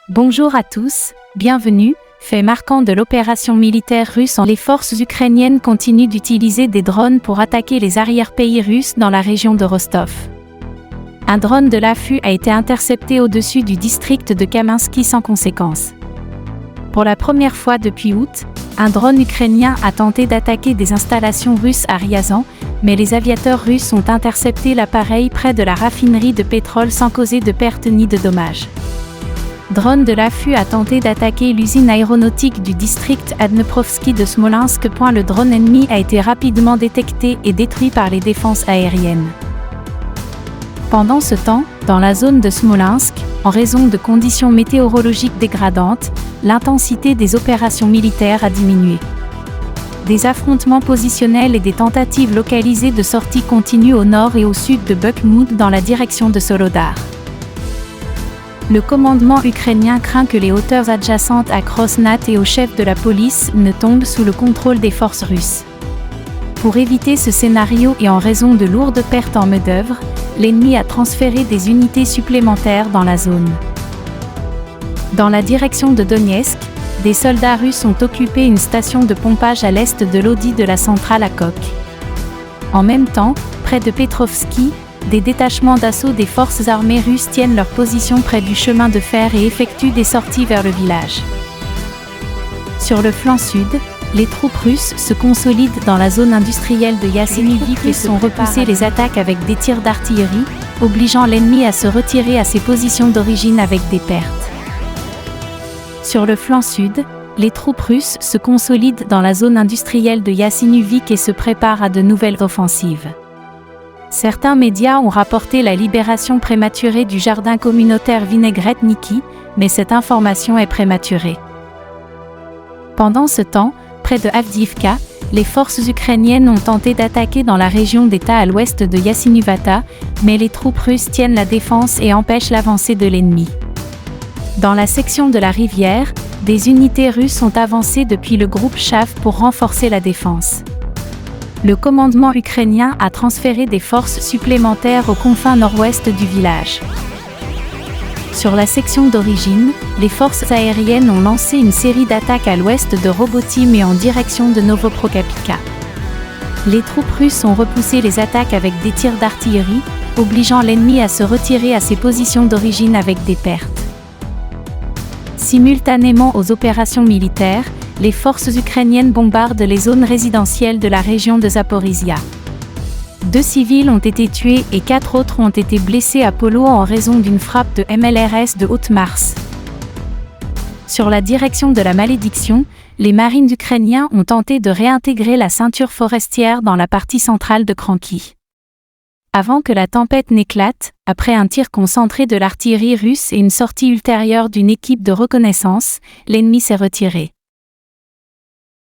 Bonjour à tous, bienvenue. Fait marquant de l'opération militaire russe, les forces ukrainiennes continuent d'utiliser des drones pour attaquer les arrière-pays russes dans la région de Rostov. Un drone de l'affût a été intercepté au-dessus du district de Kaminsky sans conséquence. Pour la première fois depuis août, un drone ukrainien a tenté d'attaquer des installations russes à Ryazan, mais les aviateurs russes ont intercepté l'appareil près de la raffinerie de pétrole sans causer de pertes ni de dommages. Drone de l'affût a tenté d'attaquer l'usine aéronautique du district Dneprovski de Smolensk. Le drone ennemi a été rapidement détecté et détruit par les défenses aériennes. Pendant ce temps, dans la zone de Smolensk, en raison de conditions météorologiques dégradantes, l'intensité des opérations militaires a diminué. Des affrontements positionnels et des tentatives localisées de sortie continuent au nord et au sud de Bakhmout dans la direction de Soledar. Le commandement ukrainien craint que les hauteurs adjacentes à Krosnat et au chef de la police ne tombent sous le contrôle des forces russes. Pour éviter ce scénario et en raison de lourdes pertes en main-d'œuvre, l'ennemi a transféré des unités supplémentaires dans la zone. Dans la direction de Donetsk, des soldats russes ont occupé une station de pompage à l'est de l'audi de la centrale à coke. En même temps, près de Petrovski, des détachements d'assaut des forces armées russes tiennent leur position près du chemin de fer et effectuent des sorties vers le village. Sur le flanc sud, les troupes russes se consolident dans la zone industrielle de Yasenivik et sont repoussées les attaques avec des tirs d'artillerie, obligeant l'ennemi à se retirer à ses positions d'origine avec des pertes. Sur le flanc sud, les troupes russes se consolident dans la zone industrielle de Yasenivik et se préparent à de nouvelles offensives. Certains médias ont rapporté la libération prématurée du jardin communautaire Vinegretniki, mais cette information est prématurée. Pendant ce temps, près de Avdiivka, les forces ukrainiennes ont tenté d'attaquer dans la région d'État à l'ouest de Yasinuvata, mais les troupes russes tiennent la défense et empêchent l'avancée de l'ennemi. Dans la section de la rivière, des unités russes ont avancé depuis le groupe Chav pour renforcer la défense. Le commandement ukrainien a transféré des forces supplémentaires aux confins nord-ouest du village. Sur la section d'origine, les forces aériennes ont lancé une série d'attaques à l'ouest de Robotim et en direction de Novoprokopivka. Les troupes russes ont repoussé les attaques avec des tirs d'artillerie, obligeant l'ennemi à se retirer à ses positions d'origine avec des pertes. Simultanément aux opérations militaires, les forces ukrainiennes bombardent les zones résidentielles de la région de Zaporizhia. 2 civils ont été tués et 4 autres ont été blessés à Polo en raison d'une frappe de MLRS de Haute-Mars. Sur la direction de la malédiction, les marines ukrainiens ont tenté de réintégrer la ceinture forestière dans la partie centrale de Kranky. Avant que la tempête n'éclate, après un tir concentré de l'artillerie russe et une sortie ultérieure d'une équipe de reconnaissance, l'ennemi s'est retiré.